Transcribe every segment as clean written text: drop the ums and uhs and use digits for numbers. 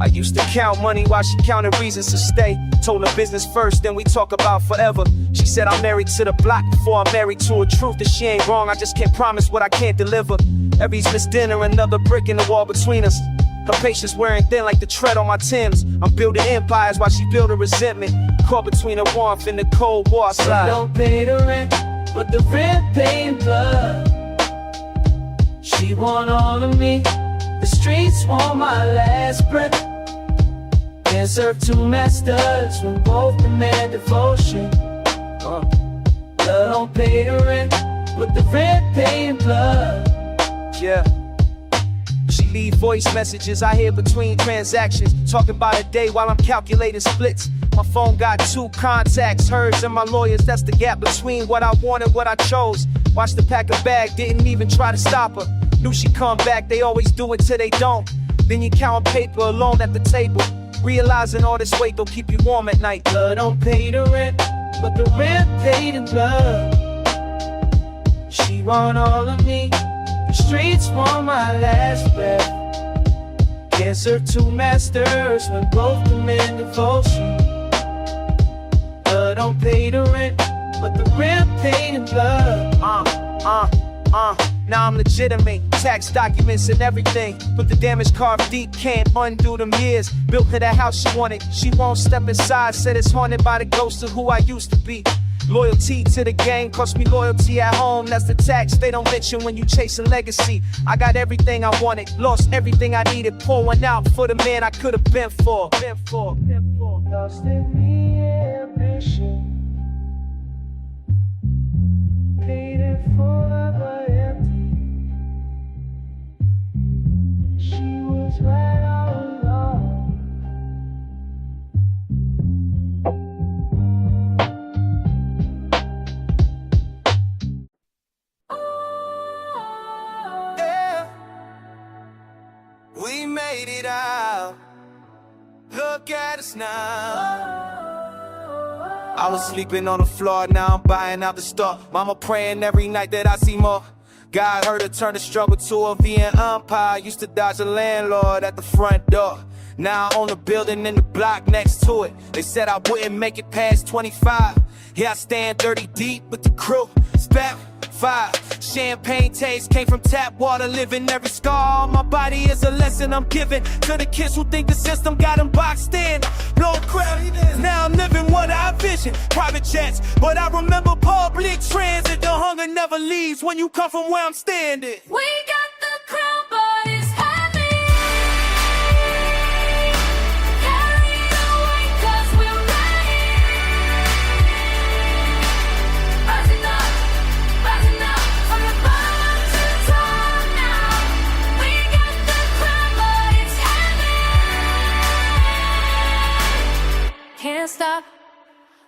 I used to count money while she counted reasons to stay. Told her business first, then we talk about forever. She said I'm married to the block before I'm married to a truth. That she ain't wrong, I just can't promise what I can't deliver. Every missed dinner, another brick in the wall between us. Her patience wearing thin like the tread on my Timbs. I'm building empires while she building resentment. Caught between the warmth and the cold war slide. Don't pay the rent, but the rent paid blood. She want all of me, the streets want my last breath. Can't serve two masters when both demand devotion. Blood don't pay the rent, but the rent paid blood. Yeah. She leave voice messages I hear between transactions. Talking about a day while I'm calculating splits. My phone got two contacts, hers and my lawyer's. That's the gap between what I wanted, what I chose. Watched her pack a bag, didn't even try to stop her. Knew she'd come back, they always do it till they don't. Then you count paper alone at the table, realizing all this weight don't keep you warm at night. Blood don't pay the rent, but the rent paid in blood. She want all of me, the streets want my last breath. Can't serve two masters when both demand devotion. Blood don't pay the rent, but the rent paid in blood. Now I'm legitimate, tax documents and everything. But the damage carved deep, can't undo them years. Built her that house she wanted, she won't step inside. Said it's haunted by the ghost of who I used to be. Loyalty to the game cost me loyalty at home. That's the tax they don't mention when you chase a legacy. I got everything I wanted, lost everything I needed. Pouring out for the man I could have been for. Lost in me ambition, paid it forever empty. She was right all along. Yeah, we made it out. Look at us now. I was sleeping on the floor, now I'm buying out the store. Mama praying every night that I see more. God heard her turn the struggle to a VN umpire. Used to dodge a landlord at the front door. Now I own a building in the block next to it. They said I wouldn't make it past 25. Here I stand 30 deep with the crew. Spap 5. Champagne taste came from tap water. Living every scar on my body is a lesson I'm giving to the kids who think the system got them boxed in. Blow crap, now I'm living what I vision. Private jets, but I remember public transit. The hunger never leaves when you come from where I'm standing. We got the crown, but it's heavy. Carry the weight, 'cause we're ready. Rising up from the bottom to the top now. We got the crown, but it's heavy. Can't stop.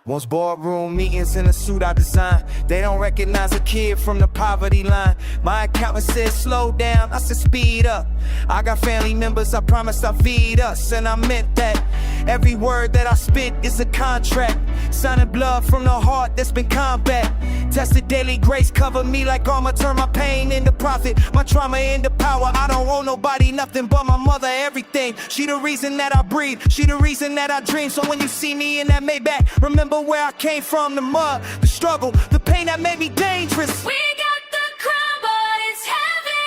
Once boardroom meetings in a suit I designed. They don't recognize a kid from the poverty line. My accountant said slow down, I said speed up. I got family members, I promised I'd feed us. And I meant that. Every word that I spit is a contract. Signing blood from the heart that's been combat. Tested daily grace, cover me like armor. Turn my pain into profit, my trauma into power. I don't owe nobody nothing but my mother everything. She the reason that I breathe, she the reason that I dream. So when you see me in that Maybach, remember where I came from. The mud, the struggle, the pain that made me dangerous. We got the crown, but it's heavy.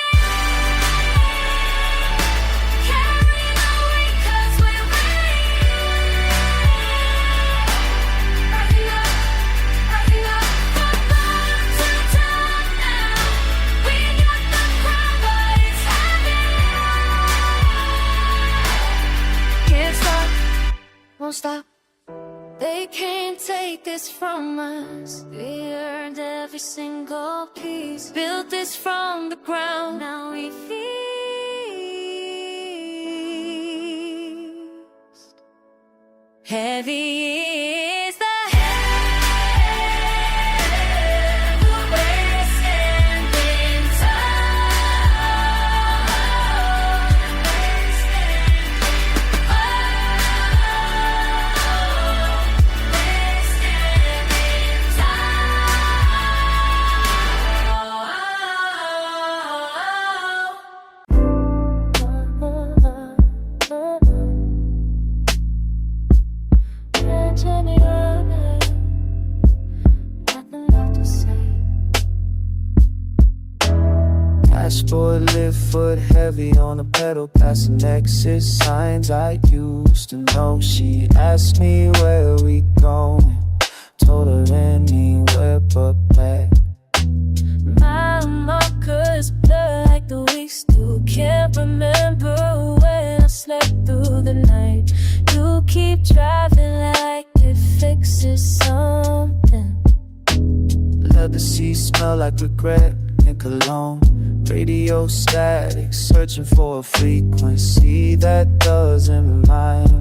Carry the weight, 'cause we're ready. Rising up from bottom to top now. We got the crown, but it's heavy. Can't stop, won't stop. They can't take this from us. We earned every single piece. Built this from the ground. Now we feast. Heavy is the head. We're standing tall. We're standing tall. Dashboard lift, foot heavy on the pedal, passing exit signs I used to know. She asked me where we going, told her anywhere but back. My markers blur like the weeks do. Can't remember when I slept through the night. You keep driving like it fixes something. Let the sea smell like regret and cologne. Radio static, searching for a frequency that doesn't remind me.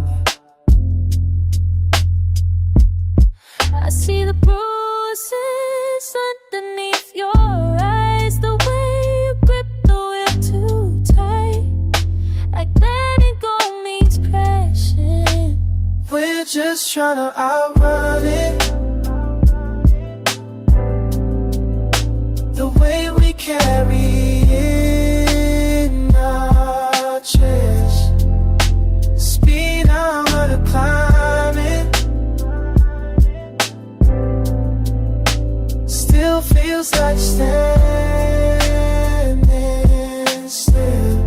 I see the bruises underneath your eyes, the way you grip the wheel too tight, like letting go means crashing. We're just trying to outrun it. The way we carry in our chest, speed I'm gonna climb it. Still feels like standing still.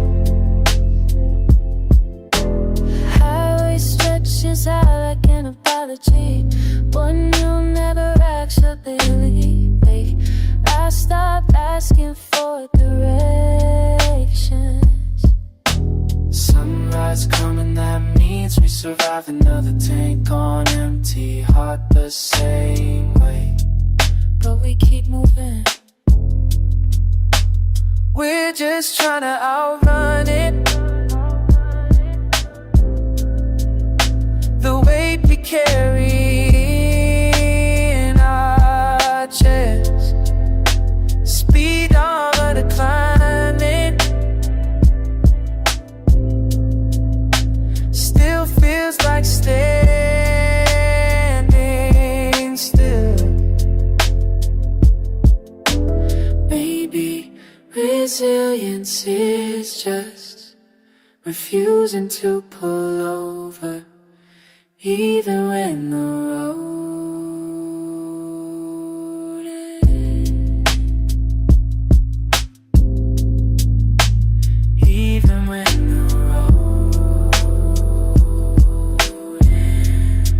Highway stretches out like an apology, one you'll never actually make. I stopped asking for directions. Sunrise coming, that means we survive. Another tank on empty, heart the same way, But we keep moving. we're just trying to outrun it. The weight we carry in our chest, speed on the climbing. Still feels like standing still. Maybe resilience is just refusing to pull over, even when the road ends. Even when the road ends.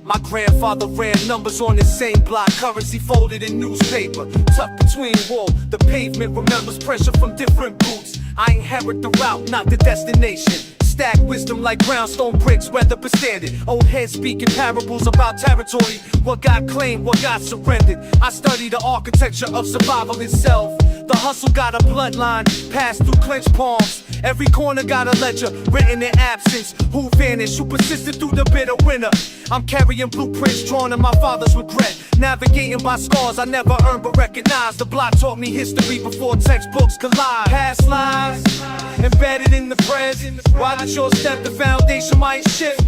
My grandfather ran numbers on the same block, currency folded in newspaper. Tucked between wall, the pavement remembers pressure from different boots. I inherit the route, not the destination. Stack wisdom like brownstone bricks, weather standard. Old heads speaking parables about territory. What got claimed, what got surrendered. I study the architecture of survival itself. The hustle got a bloodline, passed through clenched palms. Every corner got a ledger, written in absence. Who vanished, who persisted through the bitter winter. I'm carrying blueprints drawn in my father's regret. Navigating by scars I never earned but recognized. The block taught me history before textbooks collide. Past lives, embedded in the present. While at your step, the foundation might shift.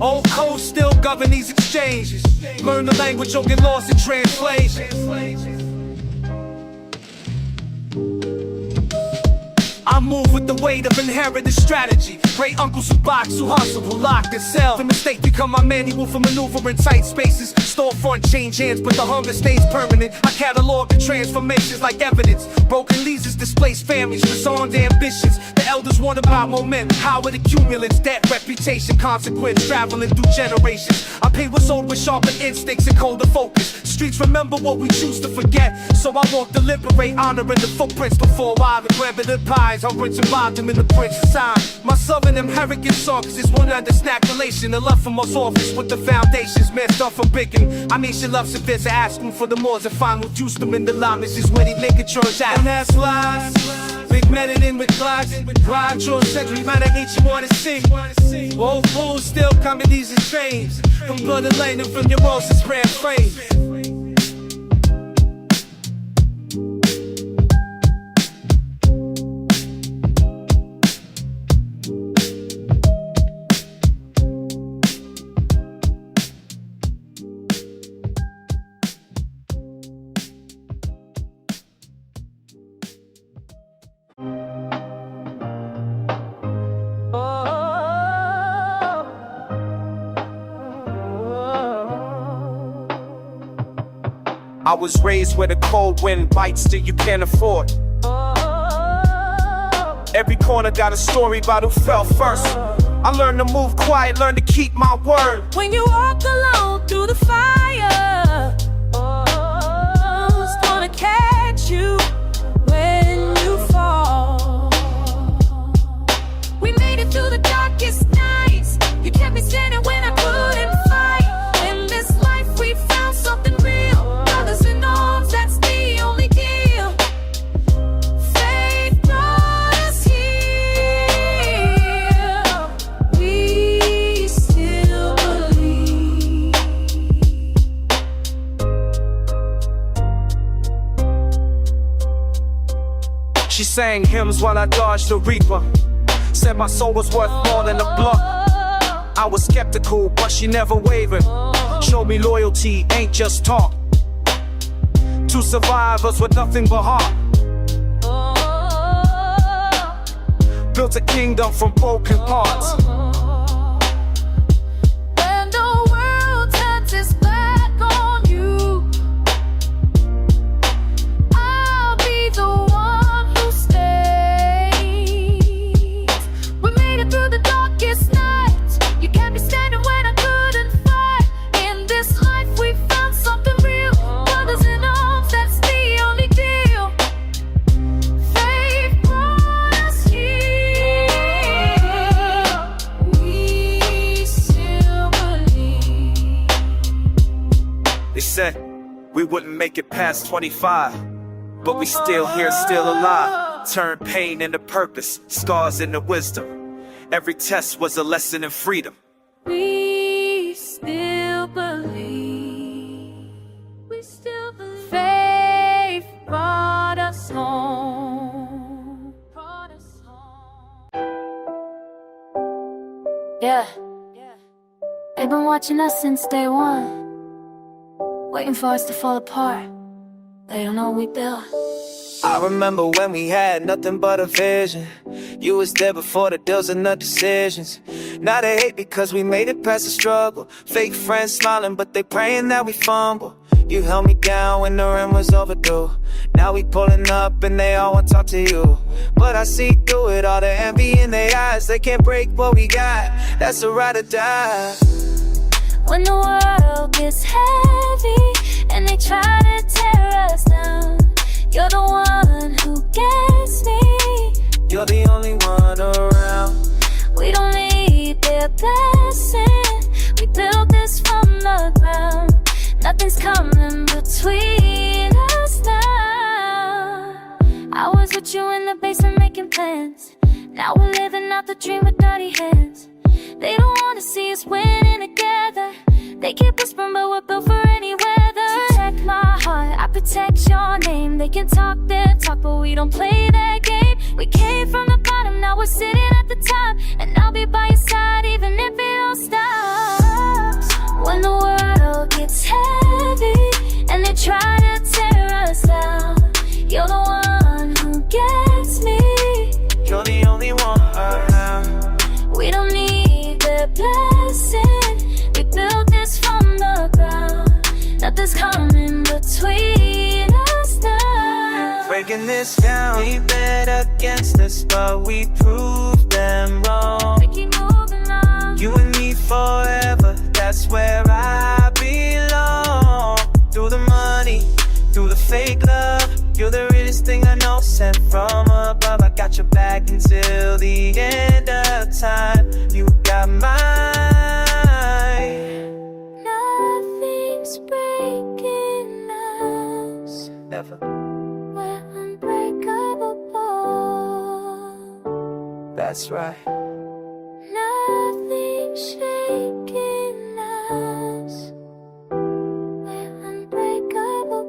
Old codes still govern these exchanges. Learn the language or get lost in translation. I move with the weight of inherited strategy. Great uncles who box, who hustle, who lock themselves. The mistake become my manual for maneuvering tight spaces. Storefront change hands, but the hunger stays permanent. I catalog the transformations like evidence. Broken leases, displaced families, disarmed ambitions. The elders want about momentum, how it accumulates. Debt, reputation, consequence, traveling through generations. I pay what's owed with sharper instincts and colder focus. Streets remember what we choose to forget. So I walk deliberate, honoring the footprints before I remember the pies. I'm rich and robbed them in the Prince's sign. My southern inheritance song, cause it's one under snack relation. The love from most office with the foundations, messed up from big and I mean, she loves if there's asking for the more and final juice them in the line. This is when he make a choice out. And that's why big medicine with clocks, grind your sex, we might hate you wanna see. Old fools still coming these as trains. From blood and lane and from your roses red frame. I was raised where the cold wind bites till you can't afford. Every corner got a story about who fell first. I learned to move quiet, learned to keep my word. When you walk alone through the fire, who's gonna catch you when you fall? We made it through the darkest nights. You kept me standing when I couldn't fight. In this life we found something real. Brothers in arms, that's the only deal. Faith brought us here. We still believe. She sang hymns while I dodged the reaper. Said my soul was worth more than a blunt. I was skeptical, but she never wavered. Showed me loyalty ain't just talk. Two survivors with nothing but heart. Built a kingdom from broken parts. When the world turns its back on you, I'll be the one who stays. We made it through the darkest nights. You kept me standing when I couldn't fight. In this life we found something real. Brothers in arms, that's the only deal. Faith brought us here. We still believe. They said we wouldn't make it past 25, but we still here, still alive. Turn pain into purpose, scars into wisdom. Every test was a lesson in freedom. We still believe. We still believe. Faith brought us home. Brought us home. Yeah. They've been watching us since day one, waiting for us to fall apart. They don't know what we built. I remember when we had nothing but a vision. You was there before the deals and the decisions. Now they hate because we made it past the struggle. Fake friends smiling, but they praying that we fumble. You held me down when the rent was overdue. Now we pulling up and they all want to talk to you. But I see through it, all the envy in their eyes. They can't break what we got, that's a ride or die. When the world gets heavy and they try to tear us down, you're the one who gets me. You're the only one around. We don't need their blessing. We built this from the ground. Nothing's coming between us now. I was with you in the basement making plans. Now we're living out the dream with dirty hands. They don't wanna see us winning together. They keep whispering, but we're built for any weather. Protect my heart, I protect your name. They can talk their talk, but we don't play that game. We came from the bottom, now we're sitting at the top. And I'll be by your side even if it don't stop. When the world gets heavy and they try to tear us down, you're the one who gets me. You're the only one around. We don't need their blessing. We built this from the ground. Nothing's coming between us now. Breaking this down, we bet against us, but we proved them wrong. We keep moving on. You and me forever, that's where I belong. Through the money, through the fake love, you're the realest thing I know. Sent from above, I got your back until the end of time. You got mine. Nothing's We're unbreakable. That's right. Nothing shaking us. We're unbreakable.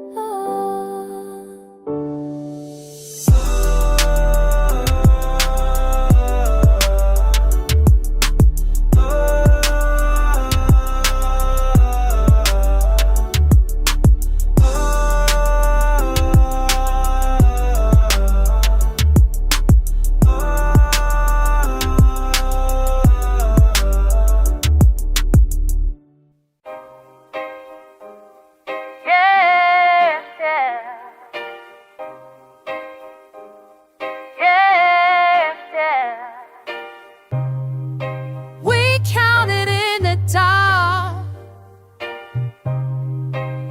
We counted in the dark.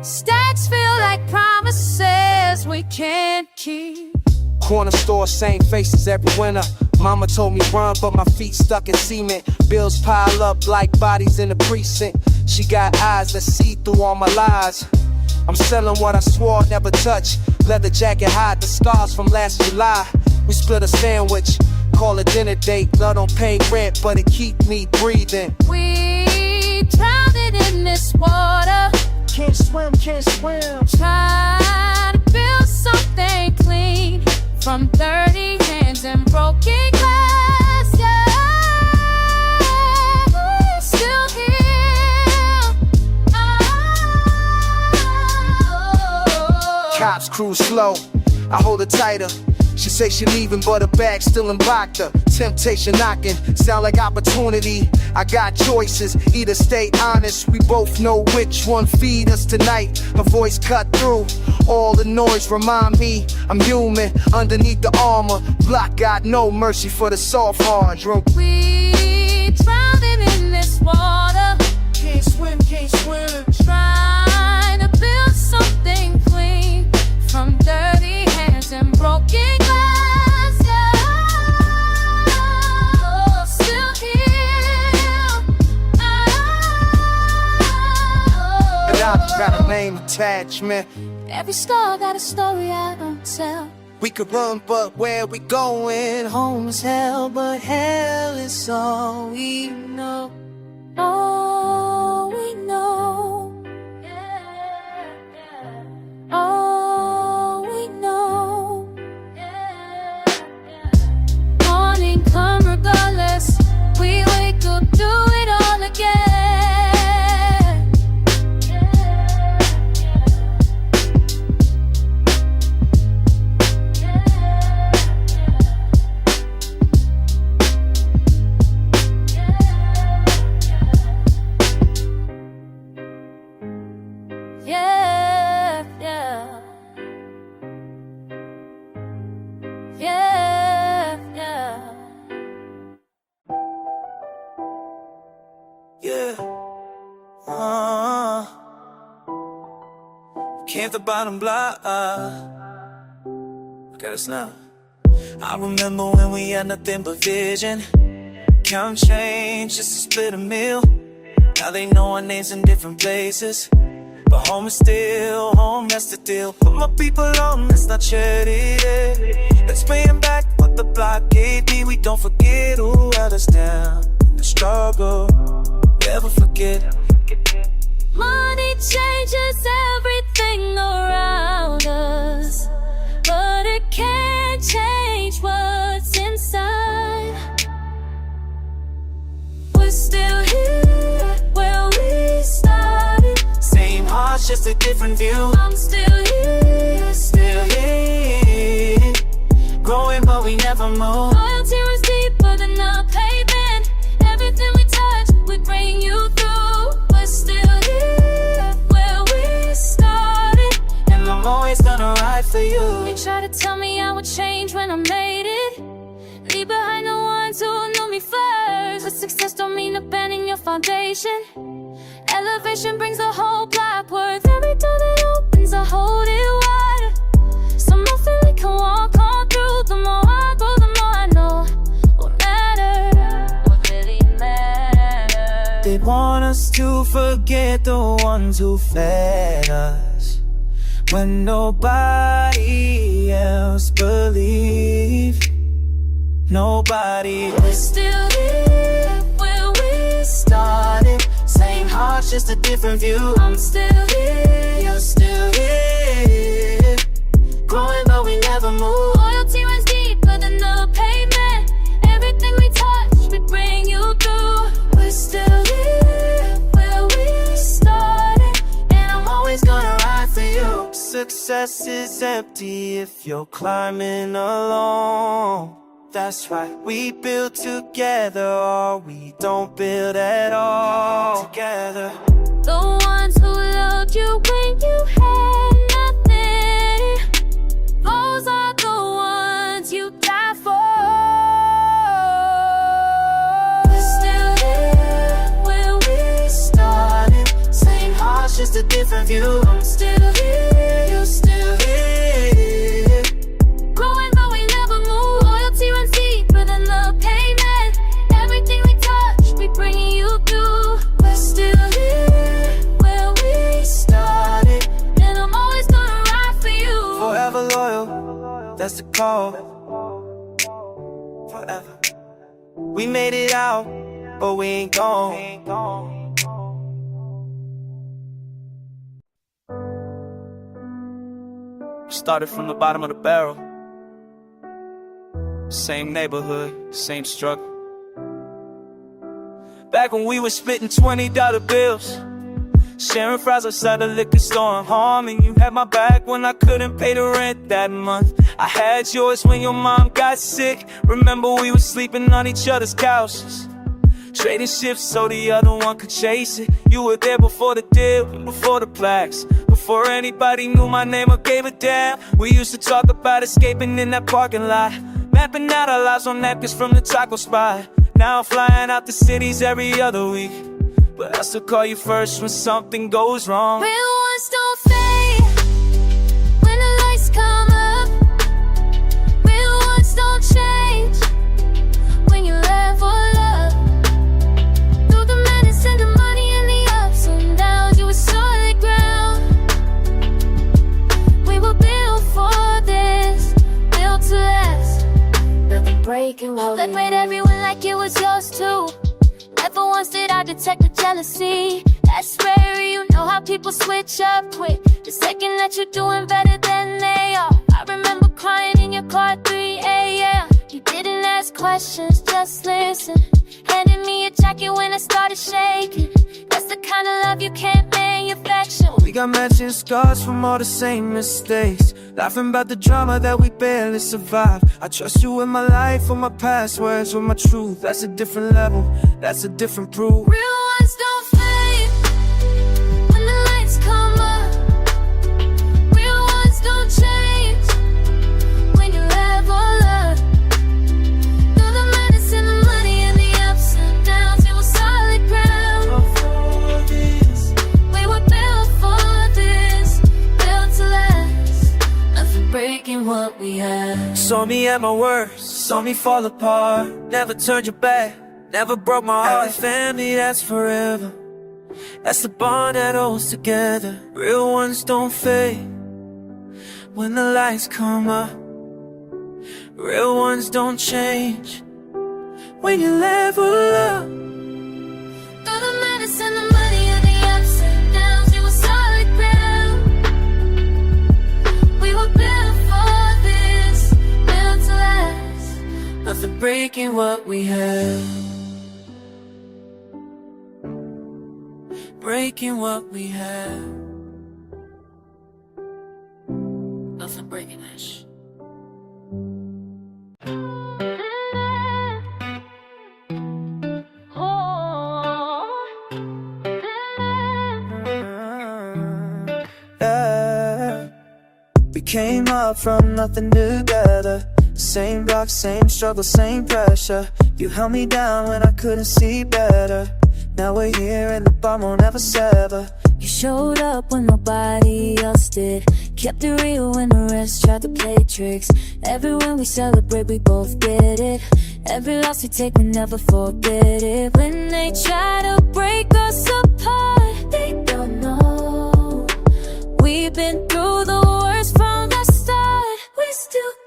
Stacks feel like promises we can't keep. Corner store, same faces every winter. Mama told me run, but my feet stuck in cement. Bills pile up like bodies in the precinct. She got eyes that see through all my lies. I'm selling what I swore I'd never touch. Leather jacket hide the scars from last July. We split a sandwich, call it dinner date. Love don't pay rent, but it keep me breathing. We drowned in this water, Can't swim, can't swim. trying to build something clean from dirty hands and broken glass. Yeah, we're still here. Oh. Cops cruise slow, I hold her tighter. She say she leaving, but her bag still in locked her. Temptation knocking, sound like opportunity. I got choices, either stay honest. We both know which one feed us tonight. Her voice cut through all the noise, remind me I'm human underneath the armor. Block got no mercy for the soft hard drunk. We drowned in this water, Can't swim, can't swim. trying to build something clean from dirty hands and broken glass. Yeah, oh, still here. And I got a name attachment. Every star got a story I don't tell. We could run, but where we going? Home is hell, but hell is all we know. All we know. All we know. Morning come regardless. We wake up, do it all again. Yeah, yeah. Yeah, yeah. Yeah. Came to bottom block. Look at us now. I remember when we had nothing but vision. Count change just to split a meal. Now they know our names in different places, but home is still home, that's the deal. Put my people on, let's not shed it. Let's pay them back what the block gave me. We don't forget who held us down in the struggle. Never forget. Money changes everything around us, but it can't change what's inside. We're still here where we started. Same hearts, just a different view. I'm still here, Still here, growing but we never move. loyalty was deeper than the pavement. Everything we touch, we bring you through. We're still here where we started, And I'm always gonna ride for you. They try to tell me I would change when I made it, leave behind the ones who knew me first. But success don't mean abandoning your foundation. Elevation brings a whole block worth. Every door that opens, I hold it wider, so more feel we can walk on through. The more I grow, the more I know what matters, what really matters. They want us to forget the ones who fed us, when nobody else believed. Nobody. We're still here where we started. Same hearts, just a different view. I'm still here, You're still here, growing but we never move. loyalty runs deeper than the pavement. Everything we touch, we bring you through. We're still here where we started, and I'm always gonna ride for you. Success is empty if you're climbing alone. That's right, we build together or we don't build at all. Together. The ones who loved you when you had nothing, those are the ones you die for. We're still here where we started. Same hearts, just a different view. I'm still here, You're still here, growing but we never move. Loyalty runs deeper than the pavement. Everything we touch, we bringing you through. We're still here where we started, and I'm always gonna ride for you. forever loyal, that's the call. Forever. We made it out, but we ain't gone. Started from the bottom of the barrel. Same neighborhood, same struggle. Back when we were splitting $20 bills, sharing fries outside the liquor store in Harmon. You had my back when I couldn't pay the rent that month. I had yours when your mom got sick. Remember we were sleeping on each other's couches, trading shifts so the other one could chase it. You were there before the deal, before the plaques, before anybody knew my name or gave a damn. We used to talk about escaping in that parking lot, mapping out our lives on napkins from the taco spot. Now I'm flying out the cities every other week, but I still call you first when something goes wrong. Real ones don't fade when the lights come up. Real ones don't change when you level up. Through the madness and the money and the ups and downs, you were solid ground. We were built for this, built to last. Nothing breaking what we celebrate everyone like it was yours too. Never once did I detect the jealousy. That's rare, you know how people switch up quick the second that you're doing better than they are. I remember crying in your car at 3 a.m. You didn't ask questions, just listen. Handed me a jacket when I started shaking. That's the kind of love you can't manufacture. We got matching scars from all the same mistakes, laughing about the drama that we barely survived. I trust you with my life, with my passwords, with my truth. That's a different level, that's a different proof. Real ones don't fade when the lights come up. Real ones don't change when you level up. Through the madness and the money and the ups and downs, it was solid ground. We were built for this, built to last. Nothing breaking what we had. Saw me at my worst, saw me fall apart. Never turned your back, never broke my heart. Family, that's forever. That's the bond that holds together. Real ones don't fade when the lights come up. Real ones don't change when you level up. Through the madness and the money and the ups and downs, it was solid ground. We were built for this, built to last. Nothing breaking what we have, breaking what we have. Nothing breaking that shit. Yeah. We came up from nothing together. Same block, same struggle, same pressure. You held me down when I couldn't see better. Now we're here and the bond won't ever sever. You showed up when nobody else did, kept it real when the rest tried to play tricks. Every win we celebrate, we both get it. Every loss we take, we never forget it. When they try to break us apart, they don't know we've been through the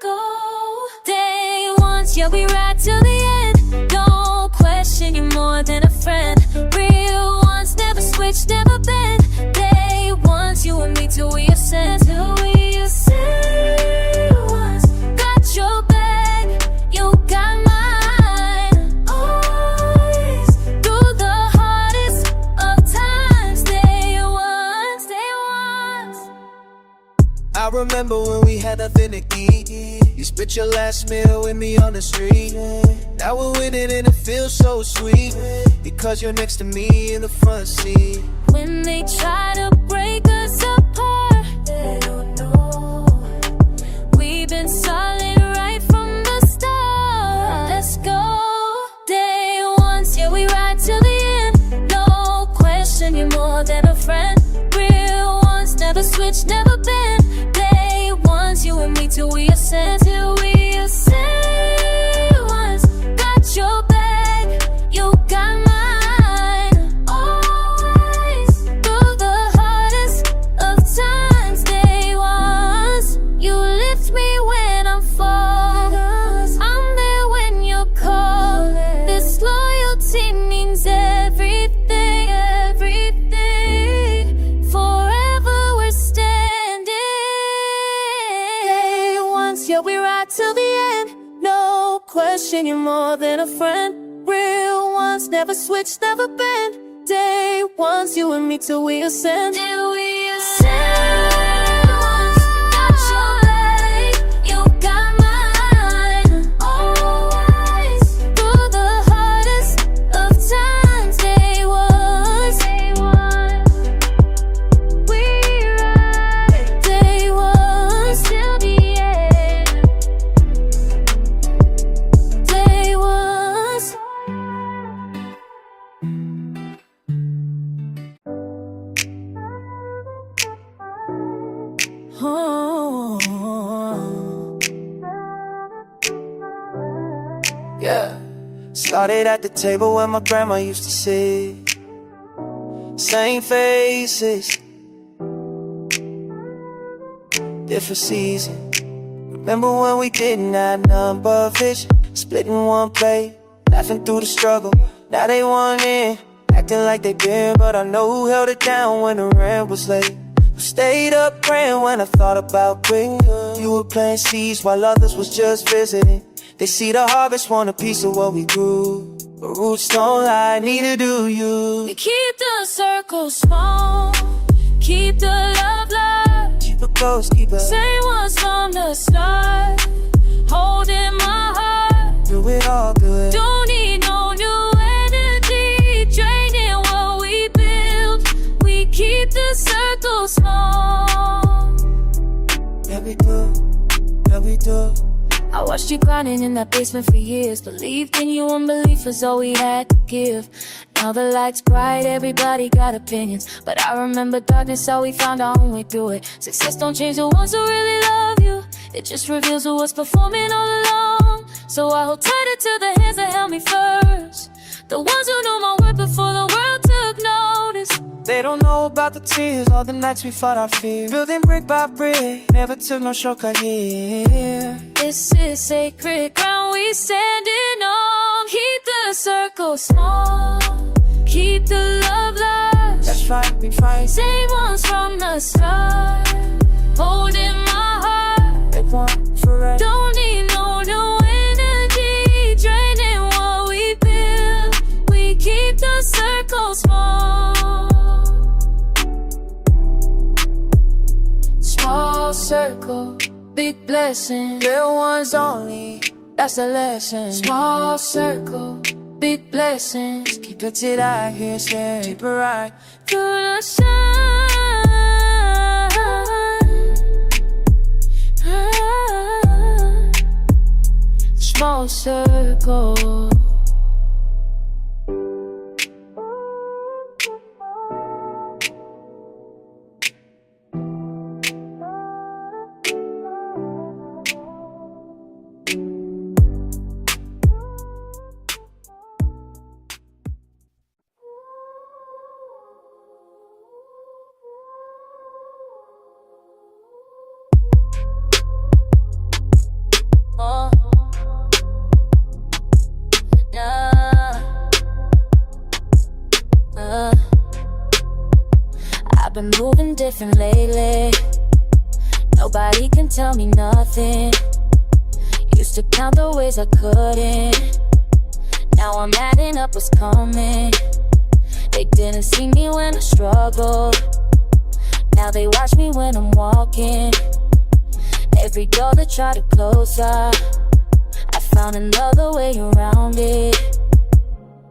go. Day ones, yeah, we ride till the end. Don't question you more than a friend. Real ones, never switch, never bend. Day ones, you and me till we ascend. Till we ascend. Once, got your back, you got mine. Always, through the hardest of times. Day ones, day ones. I remember when we had nothing to eat. You spit your last meal with me on the street. Now we're winning and it feels so sweet, because you're next to me in the front seat. When they try to break us apart, they don't know we've been solid right from the start. Let's go. Day ones, yeah, we ride till the end. No question, you're more than a friend. Real ones, never switch, never bend. Day ones, you and me till we ascend. Till we ascend. Once, got your back, you got mine. Always, through the hardest of times. Day ones, you lift me when I'm falling. I'm there when you're calling. This loyalty means everything, everything. Forever we're standing. Day ones, yeah, we ride till the end. No question, you're more than a friend. Real ones, never switch, never bend. Day ones, you and me till we ascend. Till we ascend. Once, got your back, you got mine. Always, through the hardest of times. Day ones, we ride. Day ones till the end. Day ones. Oh. Yeah. Started at the table where my grandma used to sit. Same faces, different season. Remember when we didn't have none but vision, splitting one plate, laughing through the struggle. Now they want in, acting like they been, but I know who held it down when the rent was late. Who stayed up praying when I thought about quitting. You were planting seeds while others was just visiting. They see the harvest, want a piece of what we grew, but roots don't lie, neither do you. We keep the circle small, keep the love live. Keep it close, keep it. Same ones from the start, holding my heart. Do it all good. Don't need no new energy, draining what we built. We keep the circle small. Yeah, we do. Yeah, we do. I watched you grinding in that basement for years. Believed in you, unbelief is all we had to give. Now the light's bright, everybody got opinions, but I remember darkness, how we found our own way through it. Success don't change the ones who really love you, it just reveals who was performing all along. So I hold tighter to the hands that held me first, the ones who knew my worth before the world took notice. They don't know about the tears, all the nights we fought our fear. Building brick by brick, never took no shortcut here. This is sacred ground we standing on. Keep the circle small, keep the love live. That's right, we fight. Same ones from the start, holding my heart. They want forever. Don't need no new energy, draining what we built. We keep the circle small. Small circle, big blessing. Real ones only, That's the lesson. Small circle, big blessings. keep it till I hear say, keep it right. Through the sun. Small circle. been moving different lately. Nobody can tell me nothing. Used to count the ways I couldn't. Now I'm adding up what's coming. They didn't see me when I struggled. Now they watch me when I'm walking. Every door that tried to close up, I found another way around it.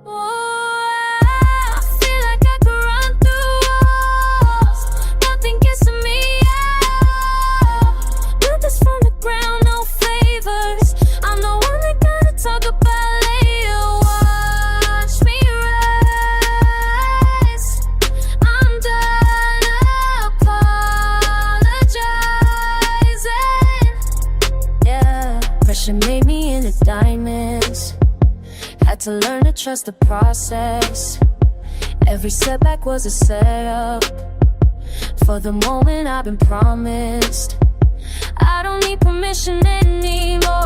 I feel like I could run through walls. Nothing gets to me, yeah. Built this from the ground, no favors. I'm the one that gotta talk about later. Watch me rise. I'm done apologizing. Yeah, pressure made me into diamonds. Had to learn to trust the process. Every setback was a setup for the moment I've been promised. I don't need permission anymore.